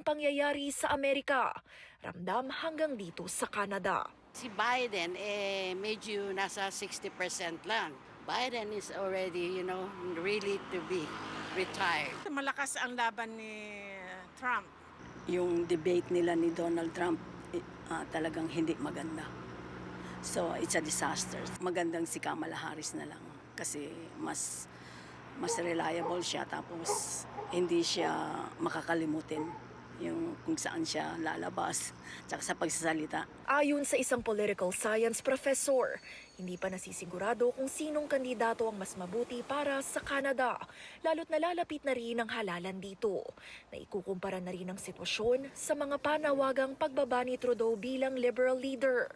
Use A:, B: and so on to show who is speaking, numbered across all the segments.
A: pangyayari sa Amerika. Ramdam hanggang dito sa Canada.
B: Si Biden, medyo nasa 60% lang. Biden is already, really to be retired.
C: Malakas ang laban ni Trump.
D: Yung debate nila ni Donald Trump talagang hindi maganda. So it's a disaster. Magandang si Kamala Harris na lang kasi mas reliable siya tapos hindi siya makakalimutin yung kung saan siya lalabas tsaka sa pagsasalita.
A: Ayon sa isang political science professor, hindi pa nasisigurado kung sinong kandidato ang mas mabuti para sa Canada, lalo't nalalapit na rin ang halalan dito. Naikukumpara na rin ang sitwasyon sa mga panawagang pagbaba ni Trudeau bilang liberal leader.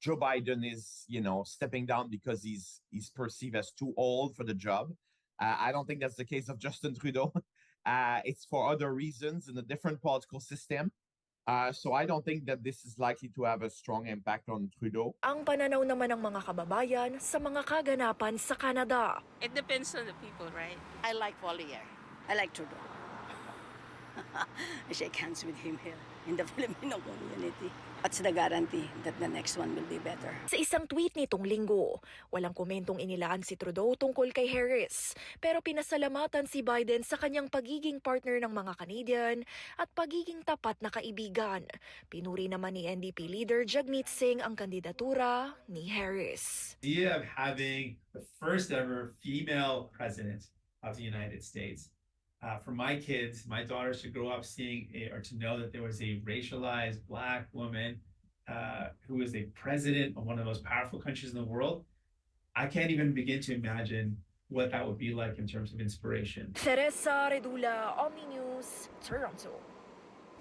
E: Joe Biden is, stepping down because he's perceived as too old for the job. I don't think that's the case of Justin Trudeau. It's for other reasons in a different political system. So I don't think that this is likely to have a strong impact on Trudeau.
A: Ang pananaw naman ng mga kababayan sa mga kaganapan sa Canada.
C: It depends on the people, right?
B: I like Follier.
D: I like Trudeau. I shake hands with him here in the Filipino community. That's the guarantee that the next one will be better.
A: Sa isang tweet nitong linggo, walang komentong inilaan si Trudeau tungkol kay Harris, pero pinasalamatan si Biden sa kanyang pagiging partner ng mga Canadian at pagiging tapat na kaibigan. Pinuri naman ni NDP leader Jagmeet Singh ang kandidatura ni Harris.
F: The idea of having the first ever female president of the United States. For my kids, my daughters to grow up seeing or to know that there was a racialized Black woman who was a president of one of the most powerful countries in the world. I can't even begin to imagine what that would be like in terms of inspiration.
A: Teresa Redula, Omni News, Toronto.